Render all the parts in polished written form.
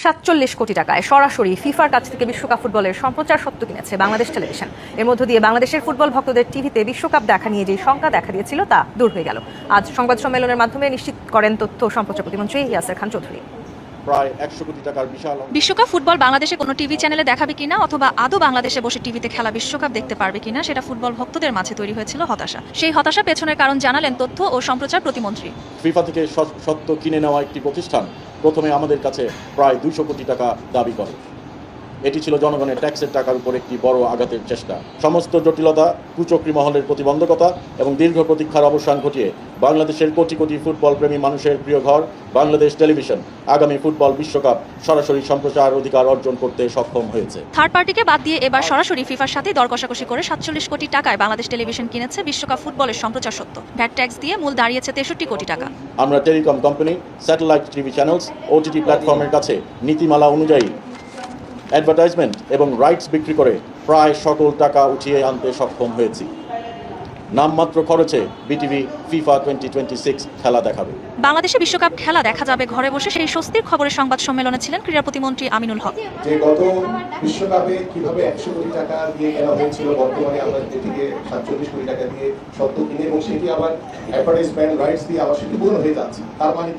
৪৭ কোটি টাকায় সরাসরি ফিফার কাছ থেকে বিশ্বকাপ ফুটবলের সম্প্রচার সত্ত্ব কিনেছে বাংলাদেশ টেলিভিশন। এর মধ্য দিয়ে বাংলাদেশের ফুটবল ভক্তদের টিভিতে বিশ্বকাপ দেখা নিয়ে যে শঙ্কা দেখা দিয়েছিল তা দূর হয়ে গেল। আজ সংবাদ সম্মেলনের মাধ্যমে নিশ্চিত করেন তথ্য ও সম্প্রচার প্রতিমন্ত্রী ইয়াসের খান চৌধুরী। প্রায় ১০০ কোটি টাকার বিশাল বিশ্বকাপ ফুটবল বাংলাদেশে কোনো টিভি চ্যানেলে দেখাবে কিনা অথবা আদৌ বাংলাদেশে বসে টিভিতে খেলা বিশ্বকাপ দেখতে পারবে কিনা সেটা ফুটবল ভক্তদের মাঝে তৈরি হয়েছিল হতাশা। সেই হতাশা পেছনের কারণ জানালেন তথ্য ও সম্প্রচার প্রতিমন্ত্রী। ফিফা থেকে সত্ত্ব কিনে নেওয়া একটি প্রতিষ্ঠান প্রথমে আমাদের কাছে প্রায় ২০০ কোটি টাকা দাবি করে। এটি ছিল জনগণের ট্যাক্সের টাকার উপর একটি বড় আঘাতের চেষ্টা। সমস্ত জটিলতা, কুচক্রী মহলের প্রতিবন্ধকতা এবং দীর্ঘ প্রতীক্ষার অবসান ঘটিয়ে বাংলাদেশের কোটি কোটি ফুটবল প্রেমী মানুষের প্রিয় ঘর বাংলাদেশ টেলিভিশন আগামী ফুটবল বিশ্বকাপ সরাসরি সম্প্রচার অধিকার অর্জন করতে সক্ষম হয়েছে। থার্ড পার্টিকে বাদ দিয়ে এবার সরাসরি ফিফার সাথে দর কষাকষি করে ৪৭ কোটি টাকায় বাংলাদেশ টেলিভিশন কিনেছে বিশ্বকাপ ফুটবলের সম্প্রচার সত্ত্ব। ভ্যাট ট্যাক্স দিয়ে মূল দাঁড়িয়েছে ৬৩ কোটি টাকা। আমরা telecom company, satellite TV channels, OTT প্ল্যাটফর্মের কাছে নীতিমালা অনুযায়ী অ্যাডভার্টাইজমেন্ট এবং রাইটস বিক্রি করে প্রায় সকল টাকা উঠিয়ে আনতে সক্ষম হয়েছি। নামমাত্র খরচে বিটিভি ফিফা 2026 খেলা দেখাবে। বাংলাদেশে বিশ্বকাপ খেলা দেখা যাবে ঘরে বসে, সেই স্বস্তির খবরের সংবাদ সম্মেলনে ছিলেন ক্রীড়া প্রতিমন্ত্রী আমিনুল হক। যে গত বিশ্বকাপে কিভাবে ১০০ কোটি টাকা দিয়ে কেনা হয়েছিল, বর্তমানে আমরা যেটিকে ৪৭ কোটি টাকা দিয়ে সত্ত্ব কিনে এবং সেটি আবার অ্যাডভার্টাইজমেন্ট রাইটস দিয়ে আবার সেটি পূরণ হয়ে যাচ্ছে। তার মানে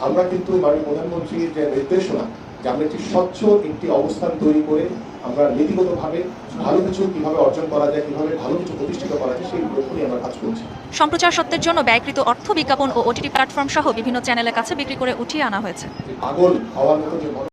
আমরা কিন্তু মাননীয় প্রধানমন্ত্রীর যে নির্দেশনা যে আমরা একটি স্বচ্ছ একটি অবস্থান তৈরি করে আমরা নীতিগতভাবে ভালো কিছু কিভাবে অর্জন করা যায়, কিভাবে ভালো কিছু প্রতিষ্ঠিত করা যায় সেই লক্ষ্যে আমরা কাজ করছি। সম্প্রচার সত্ত্বের জন্য ব্যয়কৃত অর্থ বিজ্ঞাপন ও ওটিটি প্ল্যাটফর্ম সহ বিভিন্ন চ্যানেলের কাছে বিক্রি করে উঠিয়ে আনা হয়েছে। পাগল হওয়ার মতো যে